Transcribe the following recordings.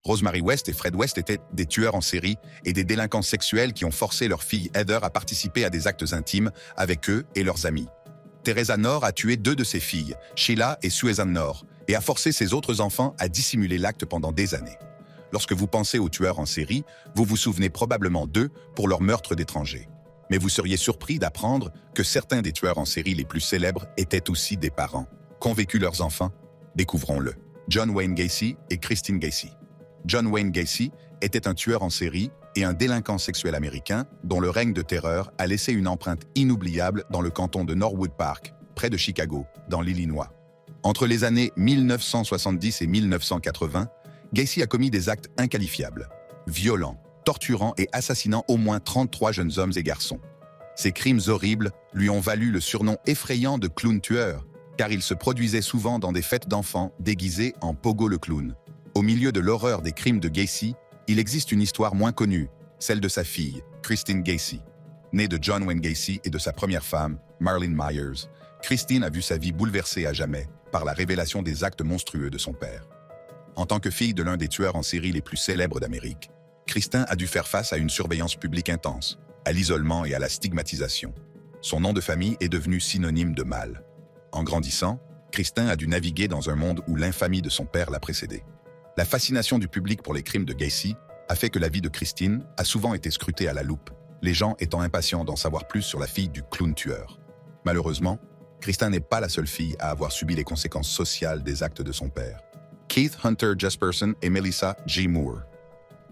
Rosemary West et Fred West étaient des tueurs en série et des délinquants sexuels qui ont forcé leur fille Heather à participer à des actes intimes avec eux et leurs amis. Teresa Knorr a tué 2 de ses filles, Sheila et Susan Knorr, et a forcé ses autres enfants à dissimuler l'acte pendant des années. Lorsque vous pensez aux tueurs en série, vous vous souvenez probablement d'eux pour leur meurtre d'étrangers. Mais vous seriez surpris d'apprendre que certains des tueurs en série les plus célèbres étaient aussi des parents. Qu'ont vécu leurs enfants? Découvrons-le. John Wayne Gacy et Christine Gacy. John Wayne Gacy était un tueur en série et un délinquant sexuel américain dont le règne de terreur a laissé une empreinte inoubliable dans le canton de Norwood Park, près de Chicago, dans l'Illinois. Entre les années 1970 et 1980, Gacy a commis des actes inqualifiables, violents, torturant et assassinant au moins 33 jeunes hommes et garçons. Ces crimes horribles lui ont valu le surnom effrayant de clown tueur, car il se produisait souvent dans des fêtes d'enfants déguisés en Pogo le clown. Au milieu de l'horreur des crimes de Gacy, il existe une histoire moins connue, celle de sa fille, Christine Gacy. Née de John Wayne Gacy et de sa première femme, Marlene Myers, Christine a vu sa vie bouleversée à jamais par la révélation des actes monstrueux de son père. En tant que fille de l'un des tueurs en série les plus célèbres d'Amérique, Christine a dû faire face à une surveillance publique intense, à l'isolement et à la stigmatisation. Son nom de famille est devenu synonyme de mal. En grandissant, Christine a dû naviguer dans un monde où l'infamie de son père l'a précédée. La fascination du public pour les crimes de Gacy a fait que la vie de Christine a souvent été scrutée à la loupe, les gens étant impatients d'en savoir plus sur la fille du clown tueur. Malheureusement, Christine n'est pas la seule fille à avoir subi les conséquences sociales des actes de son père. Keith Hunter Jesperson et Melissa G. Moore.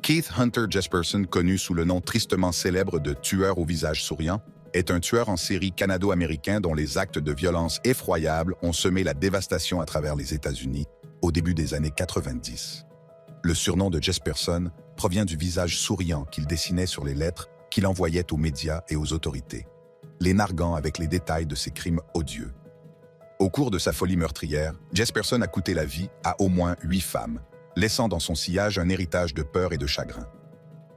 Keith Hunter Jesperson, connu sous le nom tristement célèbre de tueur au visage souriant, est un tueur en série canado-américain dont les actes de violence effroyables ont semé la dévastation à travers les États-Unis au début des années 90. Le surnom de Jesperson provient du visage souriant qu'il dessinait sur les lettres qu'il envoyait aux médias et aux autorités, les narguant avec les détails de ses crimes odieux. Au cours de sa folie meurtrière, Jesperson a coûté la vie à au moins 8 femmes, laissant dans son sillage un héritage de peur et de chagrin.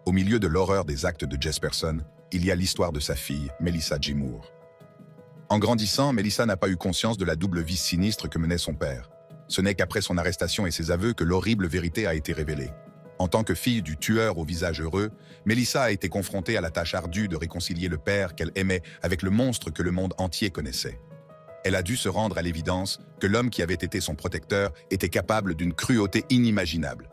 Au milieu de l'horreur des actes de Jesperson, il y a l'histoire de sa fille, Melissa G. Moore. En grandissant, Melissa n'a pas eu conscience de la double vie sinistre que menait son père. Ce n'est qu'après son arrestation et ses aveux que l'horrible vérité a été révélée. En tant que fille du tueur au visage heureux, Melissa a été confrontée à la tâche ardue de réconcilier le père qu'elle aimait avec le monstre que le monde entier connaissait. Elle a dû se rendre à l'évidence que l'homme qui avait été son protecteur était capable d'une cruauté inimaginable.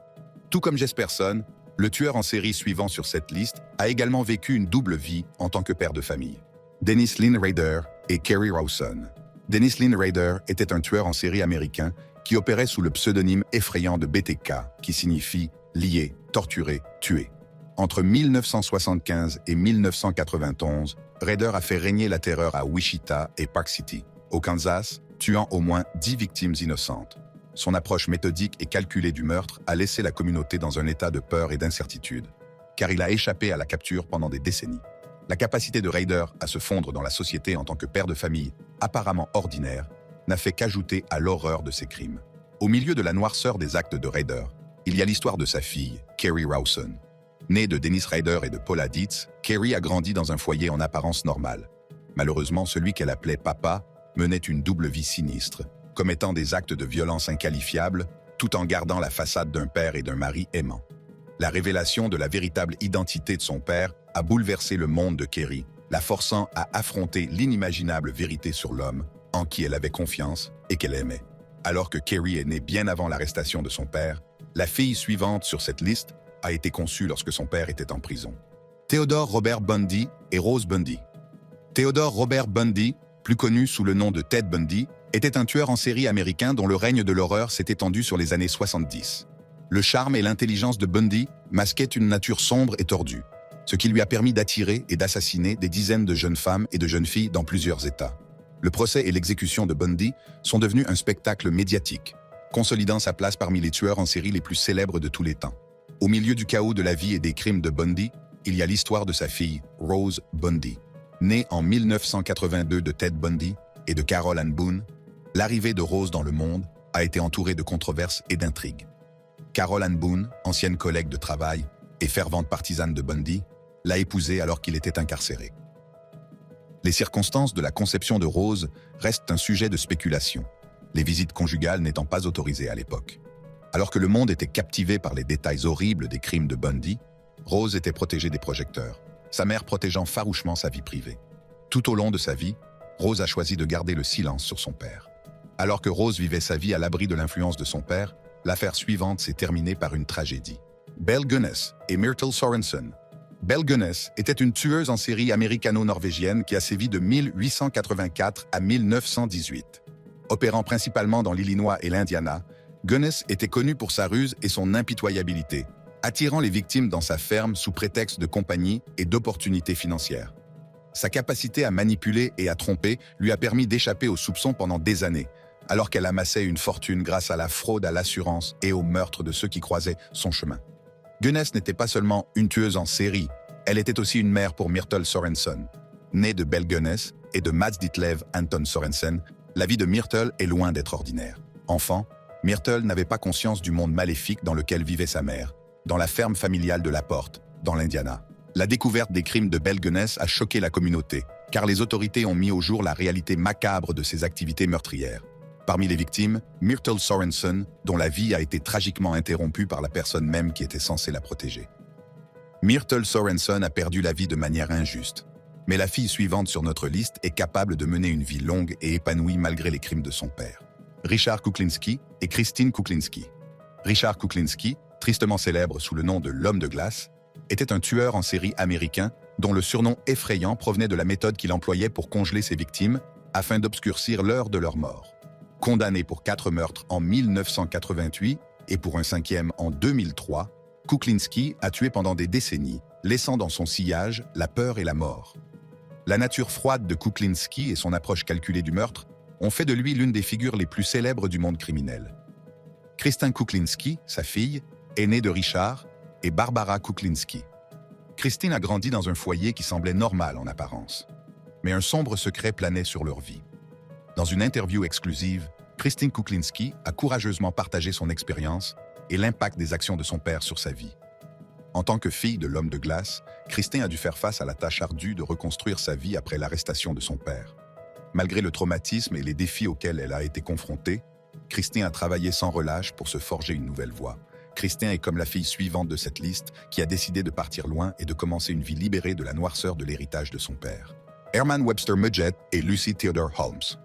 Tout comme Jesperson, le tueur en série suivant sur cette liste a également vécu une double vie en tant que père de famille. Dennis Lynn Rader et Kerry Rawson. Dennis Lynn Rader était un tueur en série américain qui opérait sous le pseudonyme effrayant de BTK, qui signifie « lier, torturer, tuer ». Entre 1975 et 1991, Rader a fait régner la terreur à Wichita et Park City, au Kansas, tuant au moins 10 victimes innocentes. Son approche méthodique et calculée du meurtre a laissé la communauté dans un état de peur et d'incertitude, car il a échappé à la capture pendant des décennies. La capacité de Rader à se fondre dans la société en tant que père de famille, apparemment ordinaire, n'a fait qu'ajouter à l'horreur de ses crimes. Au milieu de la noirceur des actes de Rader, il y a l'histoire de sa fille, Kerry Rawson. Née de Dennis Rader et de Paula Dietz, Kerry a grandi dans un foyer en apparence normale. Malheureusement, celui qu'elle appelait papa menait une double vie sinistre, commettant des actes de violence inqualifiables, tout en gardant la façade d'un père et d'un mari aimant. La révélation de la véritable identité de son père a bouleversé le monde de Kerry, la forçant à affronter l'inimaginable vérité sur l'homme en qui elle avait confiance et qu'elle aimait. Alors que Kerry est née bien avant l'arrestation de son père, la fille suivante sur cette liste a été conçue lorsque son père était en prison. Theodore Robert Bundy et Rose Bundy. Theodore Robert Bundy, plus connu sous le nom de Ted Bundy, était un tueur en série américain dont le règne de l'horreur s'est étendu sur les années 70. Le charme et l'intelligence de Bundy masquaient une nature sombre et tordue, ce qui lui a permis d'attirer et d'assassiner des dizaines de jeunes femmes et de jeunes filles dans plusieurs États. Le procès et l'exécution de Bundy sont devenus un spectacle médiatique, consolidant sa place parmi les tueurs en série les plus célèbres de tous les temps. Au milieu du chaos de la vie et des crimes de Bundy, il y a l'histoire de sa fille, Rose Bundy. Née en 1982 de Ted Bundy et de Carol Ann Boone, l'arrivée de Rose dans le monde a été entourée de controverses et d'intrigues. Carol Ann Boone, ancienne collègue de travail et fervente partisane de Bundy, l'a épousé alors qu'il était incarcéré. Les circonstances de la conception de Rose restent un sujet de spéculation, les visites conjugales n'étant pas autorisées à l'époque. Alors que le monde était captivé par les détails horribles des crimes de Bundy, Rose était protégée des projecteurs, sa mère protégeant farouchement sa vie privée. Tout au long de sa vie, Rose a choisi de garder le silence sur son père. Alors que Rose vivait sa vie à l'abri de l'influence de son père, l'affaire suivante s'est terminée par une tragédie. Belle Gunness et Myrtle Sorensen. Belle Gunness était une tueuse en série américano-norvégienne qui a sévi de 1884 à 1918. Opérant principalement dans l'Illinois et l'Indiana, Gunness était connue pour sa ruse et son impitoyabilité, attirant les victimes dans sa ferme sous prétexte de compagnie et d'opportunités financières. Sa capacité à manipuler et à tromper lui a permis d'échapper aux soupçons pendant des années, alors qu'elle amassait une fortune grâce à la fraude à l'assurance et au meurtre de ceux qui croisaient son chemin. Gunness n'était pas seulement une tueuse en série, elle était aussi une mère pour Myrtle Sorensen. Née de Belle Gunness et de Mats Ditlev Anton Sorensen, la vie de Myrtle est loin d'être ordinaire. Enfant, Myrtle n'avait pas conscience du monde maléfique dans lequel vivait sa mère, dans la ferme familiale de La Porte, dans l'Indiana. La découverte des crimes de Belle Gunness a choqué la communauté, car les autorités ont mis au jour la réalité macabre de ses activités meurtrières. Parmi les victimes, Myrtle Sorensen, dont la vie a été tragiquement interrompue par la personne même qui était censée la protéger. Myrtle Sorensen a perdu la vie de manière injuste, mais la fille suivante sur notre liste est capable de mener une vie longue et épanouie malgré les crimes de son père. Richard Kuklinski et Christine Kuklinski. Richard Kuklinski, tristement célèbre sous le nom de l'homme de glace, était un tueur en série américain dont le surnom effrayant provenait de la méthode qu'il employait pour congeler ses victimes afin d'obscurcir l'heure de leur mort. Condamné pour 4 meurtres en 1988 et pour un 5e en 2003, Kuklinski a tué pendant des décennies, laissant dans son sillage la peur et la mort. La nature froide de Kuklinski et son approche calculée du meurtre ont fait de lui l'une des figures les plus célèbres du monde criminel. Christine Kuklinski, sa fille, est née de Richard et Barbara Kuklinski. Christine a grandi dans un foyer qui semblait normal en apparence, mais un sombre secret planait sur leur vie. Dans une interview exclusive, Christine Kuklinski a courageusement partagé son expérience et l'impact des actions de son père sur sa vie. En tant que fille de l'homme de glace, Christine a dû faire face à la tâche ardue de reconstruire sa vie après l'arrestation de son père. Malgré le traumatisme et les défis auxquels elle a été confrontée, Christine a travaillé sans relâche pour se forger une nouvelle voie. Christine est comme la fille suivante de cette liste qui a décidé de partir loin et de commencer une vie libérée de la noirceur de l'héritage de son père. Herman Webster Mudgett et Lucy Theodore Holmes.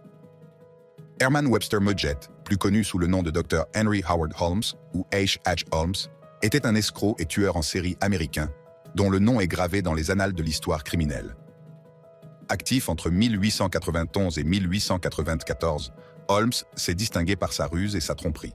Herman Webster Mudgett, plus connu sous le nom de Dr. Henry Howard Holmes ou H. H. Holmes, était un escroc et tueur en série américain, dont le nom est gravé dans les annales de l'histoire criminelle. Actif entre 1891 et 1894, Holmes s'est distingué par sa ruse et sa tromperie.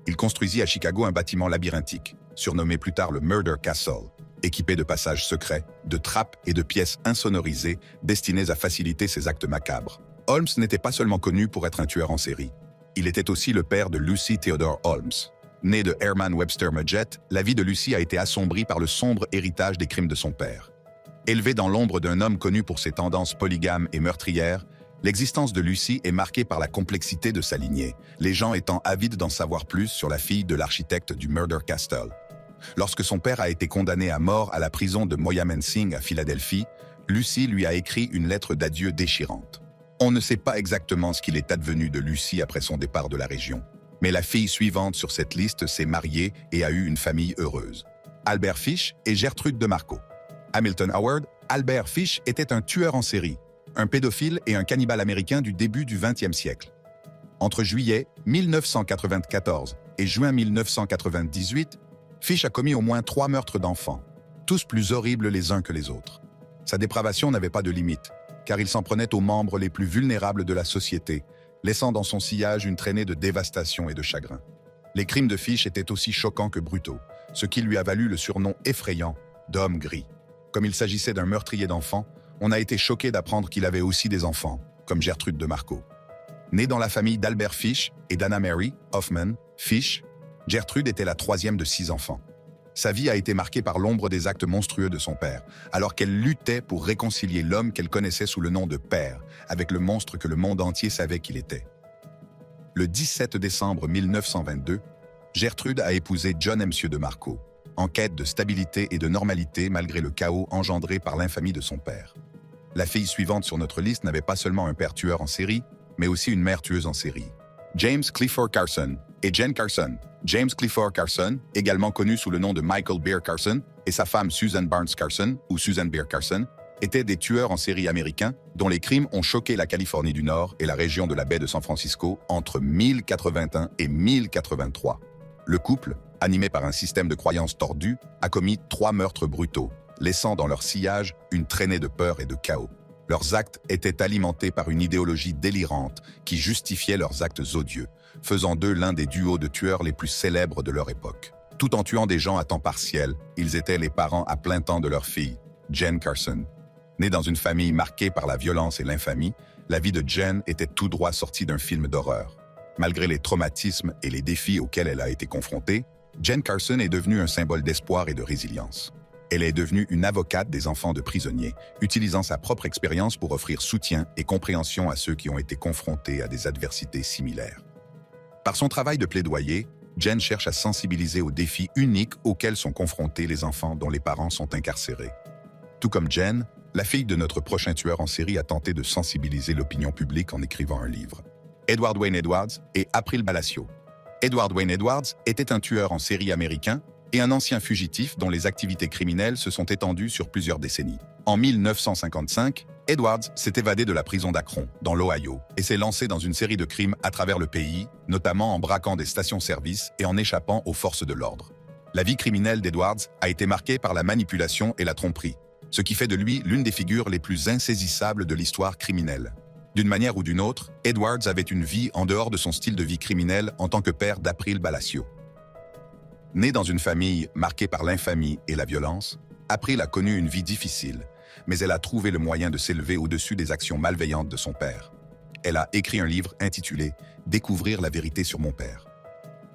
Il construisit à Chicago un bâtiment labyrinthique, surnommé plus tard le Murder Castle, équipé de passages secrets, de trappes et de pièces insonorisées destinées à faciliter ses actes macabres. Holmes n'était pas seulement connu pour être un tueur en série. Il était aussi le père de Lucy Theodore Holmes. Née de Herman Webster Mudgett, la vie de Lucy a été assombrie par le sombre héritage des crimes de son père. Élevée dans l'ombre d'un homme connu pour ses tendances polygames et meurtrières, l'existence de Lucy est marquée par la complexité de sa lignée, les gens étant avides d'en savoir plus sur la fille de l'architecte du Murder Castle. Lorsque son père a été condamné à mort à la prison de Moyamensing à Philadelphie, Lucy lui a écrit une lettre d'adieu déchirante. On ne sait pas exactement ce qu'il est advenu de Lucy après son départ de la région, mais la fille suivante sur cette liste s'est mariée et a eu une famille heureuse. Albert Fish et Gertrude DeMarco. Hamilton Howard, Albert Fish était un tueur en série, un pédophile et un cannibale américain du début du XXe siècle. Entre juillet 1994 et juin 1998, Fish a commis au moins 3 meurtres d'enfants, tous plus horribles les uns que les autres. Sa dépravation n'avait pas de limite, car il s'en prenait aux membres les plus vulnérables de la société, laissant dans son sillage une traînée de dévastation et de chagrin. Les crimes de Fish étaient aussi choquants que brutaux, ce qui lui a valu le surnom effrayant d'homme gris. Comme il s'agissait d'un meurtrier d'enfants, on a été choqué d'apprendre qu'il avait aussi des enfants, comme Gertrude DeMarco. Née dans la famille d'Albert Fish et d'Anna Mary Hoffman Fish, Gertrude était la 3e de 6 enfants. Sa vie a été marquée par l'ombre des actes monstrueux de son père, alors qu'elle luttait pour réconcilier l'homme qu'elle connaissait sous le nom de père, avec le monstre que le monde entier savait qu'il était. Le 17 décembre 1922, Gertrude a épousé John M. DeMarco, en quête de stabilité et de normalité malgré le chaos engendré par l'infamie de son père. La fille suivante sur notre liste n'avait pas seulement un père tueur en série, mais aussi une mère tueuse en série. James Clifford Carson et Jen Carson. James Clifford Carson, également connu sous le nom de Michael Beer Carson, et sa femme Susan Barnes Carson, ou Susan Beer Carson, étaient des tueurs en série américains dont les crimes ont choqué la Californie du Nord et la région de la baie de San Francisco entre 1081 et 1083. Le couple, animé par un système de croyances tordu, a commis 3 meurtres brutaux, laissant dans leur sillage une traînée de peur et de chaos. Leurs actes étaient alimentés par une idéologie délirante qui justifiait leurs actes odieux, faisant d'eux l'un des duos de tueurs les plus célèbres de leur époque. Tout en tuant des gens à temps partiel, ils étaient les parents à plein temps de leur fille, Jen Carson. Née dans une famille marquée par la violence et l'infamie, la vie de Jen était tout droit sortie d'un film d'horreur. Malgré les traumatismes et les défis auxquels elle a été confrontée, Jen Carson est devenue un symbole d'espoir et de résilience. Elle est devenue une avocate des enfants de prisonniers, utilisant sa propre expérience pour offrir soutien et compréhension à ceux qui ont été confrontés à des adversités similaires. Par son travail de plaidoyer, Jen cherche à sensibiliser aux défis uniques auxquels sont confrontés les enfants dont les parents sont incarcérés. Tout comme Jen, la fille de notre prochain tueur en série a tenté de sensibiliser l'opinion publique en écrivant un livre. Edward Wayne Edwards et April Palacio. Edward Wayne Edwards était un tueur en série américain et un ancien fugitif dont les activités criminelles se sont étendues sur plusieurs décennies. En 1955, Edwards s'est évadé de la prison d'Akron, dans l'Ohio, et s'est lancé dans une série de crimes à travers le pays, notamment en braquant des stations-service et en échappant aux forces de l'ordre. La vie criminelle d'Edwards a été marquée par la manipulation et la tromperie, ce qui fait de lui l'une des figures les plus insaisissables de l'histoire criminelle. D'une manière ou d'une autre, Edwards avait une vie en dehors de son style de vie criminel en tant que père d'April Palacio. Né dans une famille marquée par l'infamie et la violence, April a connu une vie difficile, mais elle a trouvé le moyen de s'élever au-dessus des actions malveillantes de son père. Elle a écrit un livre intitulé « Découvrir la vérité sur mon père ».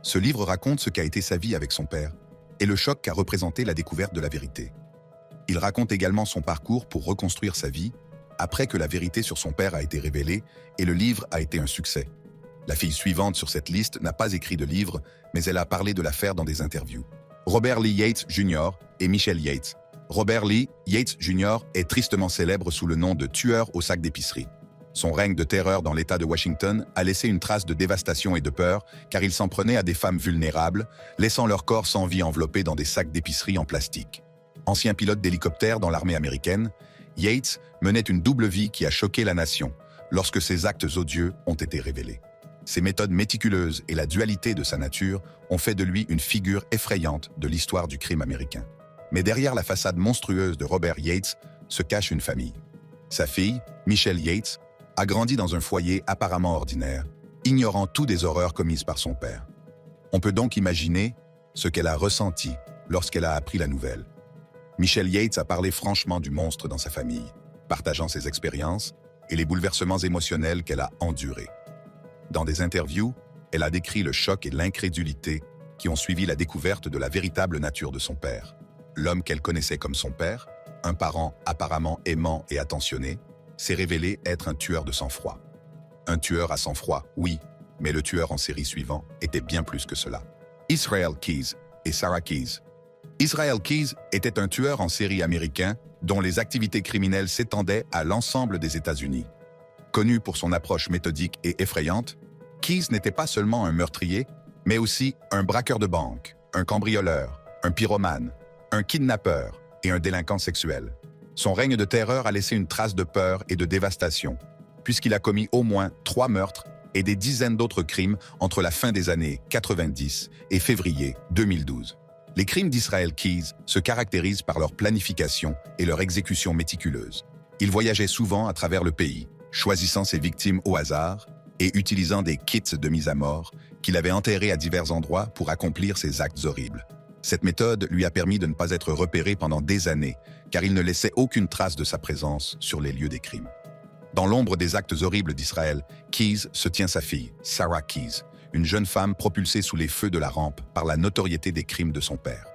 Ce livre raconte ce qu'a été sa vie avec son père et le choc qu'a représenté la découverte de la vérité. Il raconte également son parcours pour reconstruire sa vie après que la vérité sur son père a été révélée et le livre a été un succès. La fille suivante sur cette liste n'a pas écrit de livre, mais elle a parlé de l'affaire dans des interviews. Robert Lee Yates Jr. et Michelle Yates. Robert Lee Yates Jr. est tristement célèbre sous le nom de tueur au sac d'épicerie. Son règne de terreur dans l'État de Washington a laissé une trace de dévastation et de peur, car il s'en prenait à des femmes vulnérables, laissant leur corps sans vie enveloppés dans des sacs d'épicerie en plastique. Ancien pilote d'hélicoptère dans l'armée américaine, Yates menait une double vie qui a choqué la nation lorsque ses actes odieux ont été révélés. Ses méthodes méticuleuses et la dualité de sa nature ont fait de lui une figure effrayante de l'histoire du crime américain. Mais derrière la façade monstrueuse de Robert Yates se cache une famille. Sa fille, Michelle Yates, a grandi dans un foyer apparemment ordinaire, ignorant tout des horreurs commises par son père. On peut donc imaginer ce qu'elle a ressenti lorsqu'elle a appris la nouvelle. Michelle Yates a parlé franchement du monstre dans sa famille, partageant ses expériences et les bouleversements émotionnels qu'elle a endurés. Dans des interviews, elle a décrit le choc et l'incrédulité qui ont suivi la découverte de la véritable nature de son père. L'homme qu'elle connaissait comme son père, un parent apparemment aimant et attentionné, s'est révélé être un tueur de sang-froid. Un tueur à sang-froid, oui, mais le tueur en série suivant était bien plus que cela. Israel Keyes et Sarah Keyes. Israel Keyes était un tueur en série américain dont les activités criminelles s'étendaient à l'ensemble des États-Unis. Connu pour son approche méthodique et effrayante, Keyes n'était pas seulement un meurtrier, mais aussi un braqueur de banque, un cambrioleur, un pyromane, un kidnappeur et un délinquant sexuel. Son règne de terreur a laissé une trace de peur et de dévastation, puisqu'il a commis au moins 3 meurtres et des dizaines d'autres crimes entre la fin des années 90 et février 2012. Les crimes d'Israel Keyes se caractérisent par leur planification et leur exécution méticuleuse. Il voyageait souvent à travers le pays, choisissant ses victimes au hasard et utilisant des kits de mise à mort qu'il avait enterrés à divers endroits pour accomplir ses actes horribles. Cette méthode lui a permis de ne pas être repéré pendant des années, car il ne laissait aucune trace de sa présence sur les lieux des crimes. Dans l'ombre des actes horribles d'Israel, Keyes se tient sa fille, Sarah Keyes, une jeune femme propulsée sous les feux de la rampe par la notoriété des crimes de son père.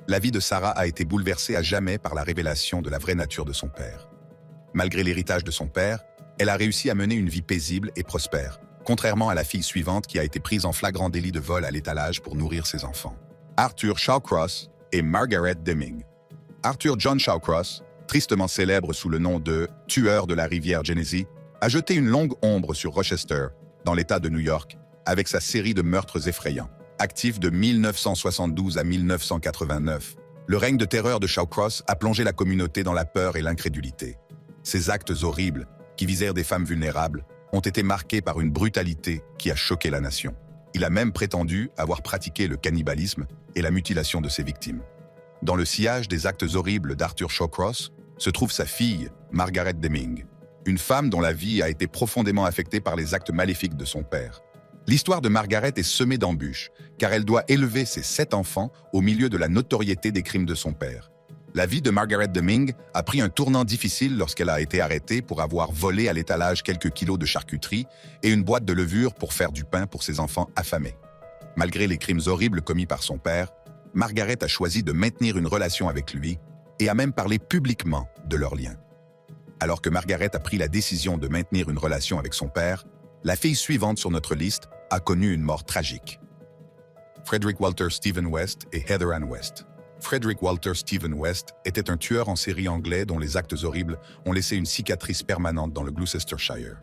La vie de Sarah a été bouleversée à jamais par la révélation de la vraie nature de son père. Malgré l'héritage de son père, elle a réussi à mener une vie paisible et prospère, contrairement à la fille suivante qui a été prise en flagrant délit de vol à l'étalage pour nourrir ses enfants. Arthur Shawcross et Margaret Deming. Arthur John Shawcross, tristement célèbre sous le nom de « tueur de la rivière Genesee », a jeté une longue ombre sur Rochester, dans l'État de New York, avec sa série de meurtres effrayants. Actif de 1972 à 1989, le règne de terreur de Shawcross a plongé la communauté dans la peur et l'incrédulité. Ces actes horribles, qui visèrent des femmes vulnérables, ont été marqués par une brutalité qui a choqué la nation. Il a même prétendu avoir pratiqué le cannibalisme et la mutilation de ses victimes. Dans le sillage des actes horribles d'Arthur Shawcross se trouve sa fille, Margaret Deming, une femme dont la vie a été profondément affectée par les actes maléfiques de son père. L'histoire de Margaret est semée d'embûches, car elle doit élever ses 7 enfants au milieu de la notoriété des crimes de son père. La vie de Margaret Deming a pris un tournant difficile lorsqu'elle a été arrêtée pour avoir volé à l'étalage quelques kilos de charcuterie et une boîte de levure pour faire du pain pour ses enfants affamés. Malgré les crimes horribles commis par son père, Margaret a choisi de maintenir une relation avec lui et a même parlé publiquement de leur lien. Alors que Margaret a pris la décision de maintenir une relation avec son père, la fille suivante sur notre liste a connu une mort tragique. Frederick Walter Stephen West et Heather Ann West. Frederick Walter Stephen West était un tueur en série anglais dont les actes horribles ont laissé une cicatrice permanente dans le Gloucestershire.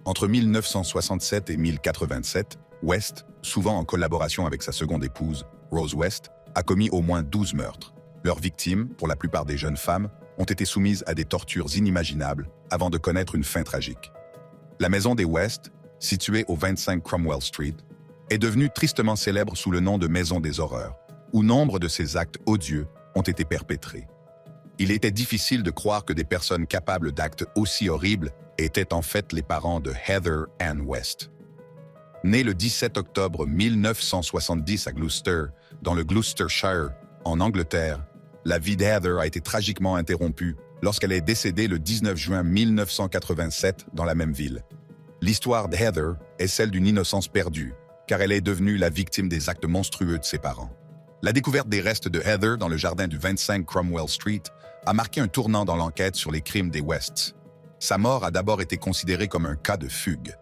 Entre 1967 et 1087, West, souvent en collaboration avec sa seconde épouse, Rose West, a commis au moins 12 meurtres. Leurs victimes, pour la plupart des jeunes femmes, ont été soumises à des tortures inimaginables avant de connaître une fin tragique. La maison des West, située au 25 Cromwell Street, est devenue tristement célèbre sous le nom de Maison des Horreurs, où nombre de ces actes odieux ont été perpétrés. Il était difficile de croire que des personnes capables d'actes aussi horribles étaient en fait les parents de Heather Ann West. Née le 17 octobre 1970 à Gloucester, dans le Gloucestershire, en Angleterre, la vie d'Heather a été tragiquement interrompue lorsqu'elle est décédée le 19 juin 1987 dans la même ville. L'histoire d'Heather est celle d'une innocence perdue, car elle est devenue la victime des actes monstrueux de ses parents. La découverte des restes de Heather dans le jardin du 25 Cromwell Street a marqué un tournant dans l'enquête sur les crimes des Wests. Sa mort a d'abord été considérée comme un cas de fugue.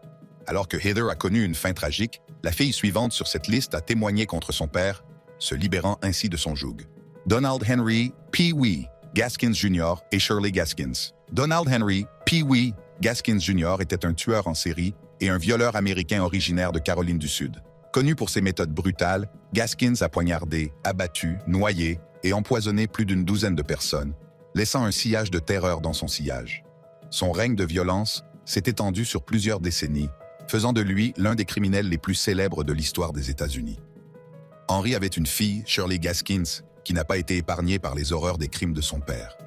Alors que Heather a connu une fin tragique, la fille suivante sur cette liste a témoigné contre son père, se libérant ainsi de son joug. Donald Henry Pee Wee Gaskins Jr. et Shirley Gaskins. Donald Henry Pee Wee Gaskins Jr. était un tueur en série et un violeur américain originaire de Caroline du Sud. Connu pour ses méthodes brutales, Gaskins a poignardé, abattu, noyé et empoisonné plus d'une douzaine de personnes, laissant un sillage de terreur dans son sillage. Son règne de violence s'est étendu sur plusieurs décennies, faisant de lui l'un des criminels les plus célèbres de l'histoire des États-Unis. Henry avait une fille, Shirley Gaskins, qui n'a pas été épargnée par les horreurs des crimes de son père.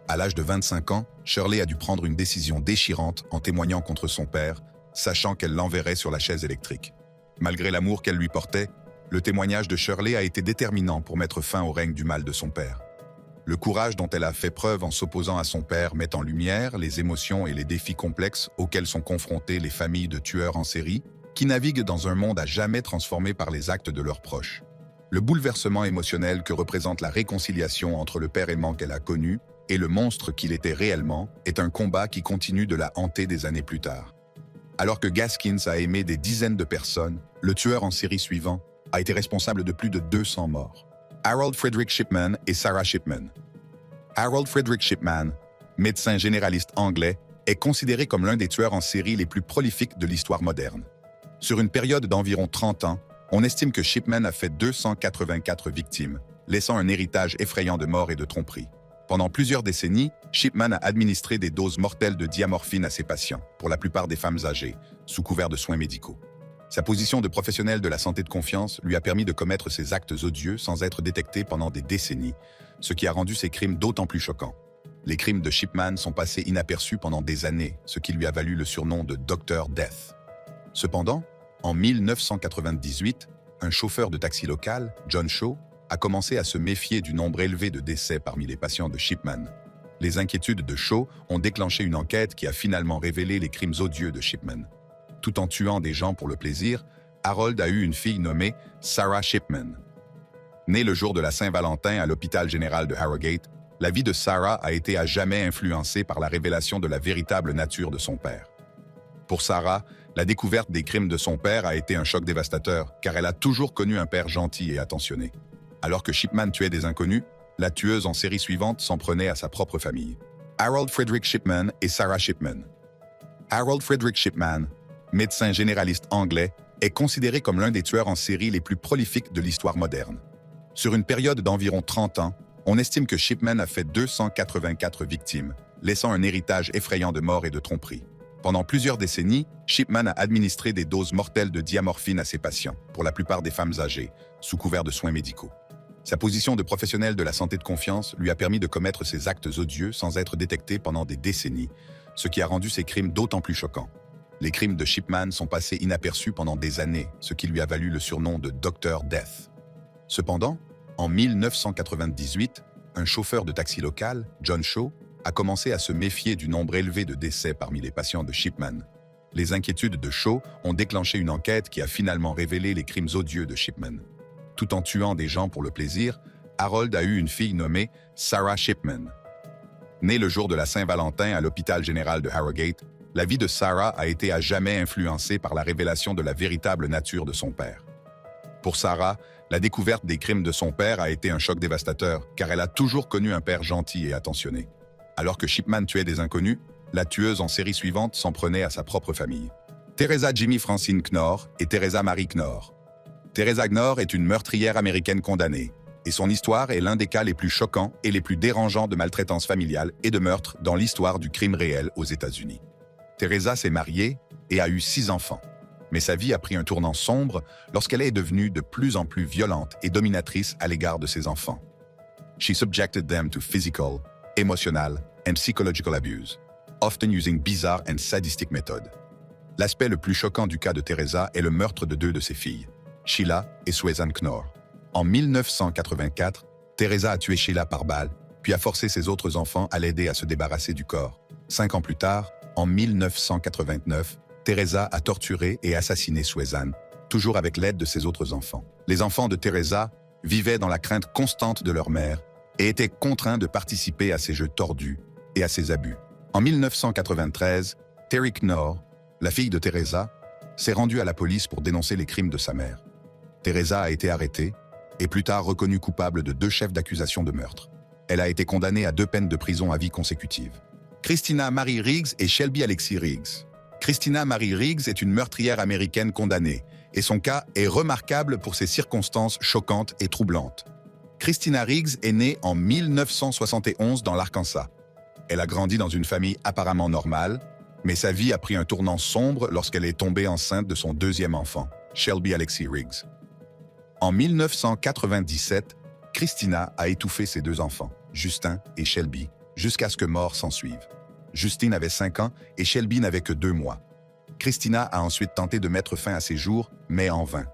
À l'âge de 25 ans, Shirley a dû prendre une décision déchirante en témoignant contre son père, sachant qu'elle l'enverrait sur la chaise électrique. Malgré l'amour qu'elle lui portait, le témoignage de Shirley a été déterminant pour mettre fin au règne du mal de son père. Le courage dont elle a fait preuve en s'opposant à son père met en lumière les émotions et les défis complexes auxquels sont confrontées les familles de tueurs en série qui naviguent dans un monde à jamais transformé par les actes de leurs proches. Le bouleversement émotionnel que représente la réconciliation entre le père aimant qu'elle a connu et le monstre qu'il était réellement est un combat qui continue de la hanter des années plus tard. Alors que Gaskins a aimé des dizaines de personnes, le tueur en série suivant a été responsable de plus de 200 morts. Harold Frederick Shipman et Sarah Shipman. Harold Frederick Shipman, médecin généraliste anglais, est considéré comme l'un des tueurs en série les plus prolifiques de l'histoire moderne. Sur une période d'environ 30 ans, on estime que Shipman a fait 284 victimes, laissant un héritage effrayant de morts et de tromperies. Pendant plusieurs décennies, Shipman a administré des doses mortelles de diamorphine à ses patients, pour la plupart des femmes âgées, sous couvert de soins médicaux. Sa position de professionnel de la santé de confiance lui a permis de commettre ces actes odieux sans être détecté pendant des décennies, ce qui a rendu ces crimes d'autant plus choquants. Les crimes de Shipman sont passés inaperçus pendant des années, ce qui lui a valu le surnom de Dr. Death. Cependant, en 1998, un chauffeur de taxi local, John Shaw, a commencé à se méfier du nombre élevé de décès parmi les patients de Shipman. Les inquiétudes de Shaw ont déclenché une enquête qui a finalement révélé les crimes odieux de Shipman. Tout en tuant des gens pour le plaisir, Harold a eu une fille nommée Sarah Shipman. Née le jour de la Saint-Valentin à l'hôpital général de Harrogate, la vie de Sarah a été à jamais influencée par la révélation de la véritable nature de son père. Pour Sarah, la découverte des crimes de son père a été un choc dévastateur, car elle a toujours connu un père gentil et attentionné. Alors que Shipman tuait des inconnus, la tueuse en série suivante s'en prenait à sa propre famille. Harold Frederick Shipman et Sarah Shipman. Harold Frederick Shipman, médecin généraliste anglais, est considéré comme l'un des tueurs en série les plus prolifiques de l'histoire moderne. Sur une période d'environ 30 ans, on estime que Shipman a fait 284 victimes, laissant un héritage effrayant de morts et de tromperies. Pendant plusieurs décennies, Shipman a administré des doses mortelles de diamorphine à ses patients, pour la plupart des femmes âgées, sous couvert de soins médicaux. Sa position de professionnel de la santé de confiance lui a permis de commettre ces actes odieux sans être détecté pendant des décennies, ce qui a rendu ces crimes d'autant plus choquants. Les crimes de Shipman sont passés inaperçus pendant des années, ce qui lui a valu le surnom de Dr. Death. Cependant, en 1998, un chauffeur de taxi local, John Shaw, a commencé à se méfier du nombre élevé de décès parmi les patients de Shipman. Les inquiétudes de Shaw ont déclenché une enquête qui a finalement révélé les crimes odieux de Shipman. Tout en tuant des gens pour le plaisir, Harold a eu une fille nommée Sarah Shipman. Née le jour de la Saint-Valentin à l'hôpital général de Harrogate, la vie de Sarah a été à jamais influencée par la révélation de la véritable nature de son père. Pour Sarah, la découverte des crimes de son père a été un choc dévastateur, car elle a toujours connu un père gentil et attentionné. Alors que Shipman tuait des inconnus, la tueuse en série suivante s'en prenait à sa propre famille. Teresa Jimmy Francine Knorr et Teresa Marie Knorr. Teresa Knorr est une meurtrière américaine condamnée, et son histoire est l'un des cas les plus choquants et les plus dérangeants de maltraitance familiale et de meurtre dans l'histoire du crime réel aux États-Unis. Teresa s'est mariée et a eu 6 enfants. Mais sa vie a pris un tournant sombre lorsqu'elle est devenue de plus en plus violente et dominatrice à l'égard de ses enfants. She subjected them to physical, emotional, and psychological abuse, often using bizarre and sadistic methods. L'aspect le plus choquant du cas de Teresa est le meurtre de 2 de ses filles, Sheila et Susan Knorr. En 1984, Teresa a tué Sheila par balle, puis a forcé ses autres enfants à l'aider à se débarrasser du corps. 5 ans plus tard, en 1989, Teresa a torturé et assassiné Susan, toujours avec l'aide de ses autres enfants. Les enfants de Teresa vivaient dans la crainte constante de leur mère et étaient contraints de participer à ces jeux tordus et à ces abus. En 1993, Terry Knorr, la fille de Teresa, s'est rendue à la police pour dénoncer les crimes de sa mère. Teresa a été arrêtée et plus tard reconnue coupable de 2 chefs d'accusation de meurtre. Elle a été condamnée à 2 peines de prison à vie consécutives. Christina Marie Riggs et Shelby Alexis Riggs. Christina Marie Riggs est une meurtrière américaine condamnée, et son cas est remarquable pour ses circonstances choquantes et troublantes. Christina Riggs est née en 1971 dans l'Arkansas. Elle a grandi dans une famille apparemment normale, mais sa vie a pris un tournant sombre lorsqu'elle est tombée enceinte de son 2e enfant, Shelby Alexis Riggs. En 1997, Christina a étouffé ses 2 enfants, Justin et Shelby, jusqu'à ce que mort s'ensuive. Justine avait 5 ans et Shelby n'avait que 2 mois. Christina a ensuite tenté de mettre fin à ses jours, mais en vain.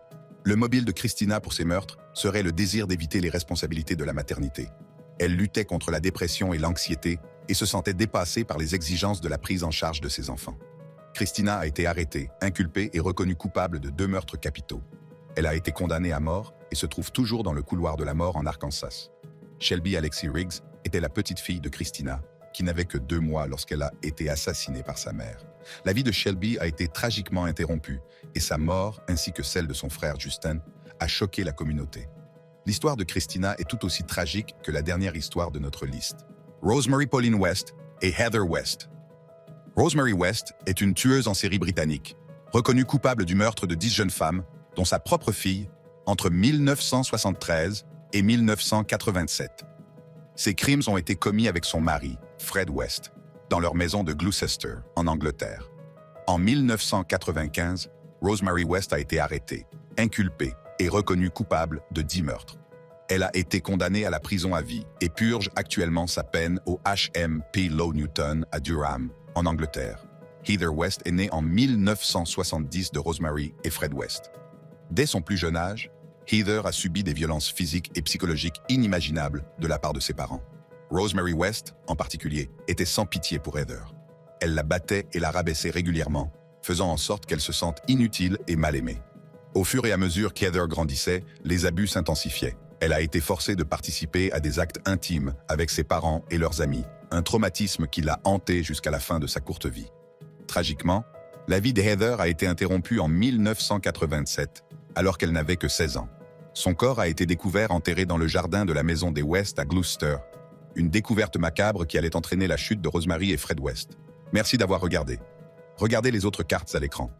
Le mobile de Christina pour ces meurtres serait le désir d'éviter les responsabilités de la maternité. Elle luttait contre la dépression et l'anxiété et se sentait dépassée par les exigences de la prise en charge de ses enfants. Christina a été arrêtée, inculpée et reconnue coupable de 2 meurtres capitaux. Elle a été condamnée à mort et se trouve toujours dans le couloir de la mort en Arkansas. Shelby Alexis Riggs était la petite fille de Christina, qui n'avait que 2 mois lorsqu'elle a été assassinée par sa mère. La vie de Shelby a été tragiquement interrompue et sa mort, ainsi que celle de son frère Justin, a choqué la communauté. L'histoire de Christina est tout aussi tragique que la dernière histoire de notre liste. Rosemary Pauline West et Heather West. Rosemary West est une tueuse en série britannique, reconnue coupable du meurtre de 10 jeunes femmes, dont sa propre fille, entre 1973 et 1987. Ces crimes ont été commis avec son mari, Fred West, dans leur maison de Gloucester, en Angleterre. En 1995, Rosemary West a été arrêtée, inculpée et reconnue coupable de 10 meurtres. Elle a été condamnée à la prison à vie et purge actuellement sa peine au HMP Low Newton à Durham, en Angleterre. Heather West est née en 1970 de Rosemary et Fred West. Dès son plus jeune âge, Heather a subi des violences physiques et psychologiques inimaginables de la part de ses parents. Rosemary West, en particulier, était sans pitié pour Heather. Elle la battait et la rabaissait régulièrement, faisant en sorte qu'elle se sente inutile et mal aimée. Au fur et à mesure qu'Heather grandissait, les abus s'intensifiaient. Elle a été forcée de participer à des actes intimes avec ses parents et leurs amis, un traumatisme qui l'a hantée jusqu'à la fin de sa courte vie. Tragiquement, la vie de Heather a été interrompue en 1987, alors qu'elle n'avait que 16 ans. Son corps a été découvert enterré dans le jardin de la maison des West à Gloucester, une découverte macabre qui allait entraîner la chute de Rosemary et Fred West. Merci d'avoir regardé. Regardez les autres cartes à l'écran.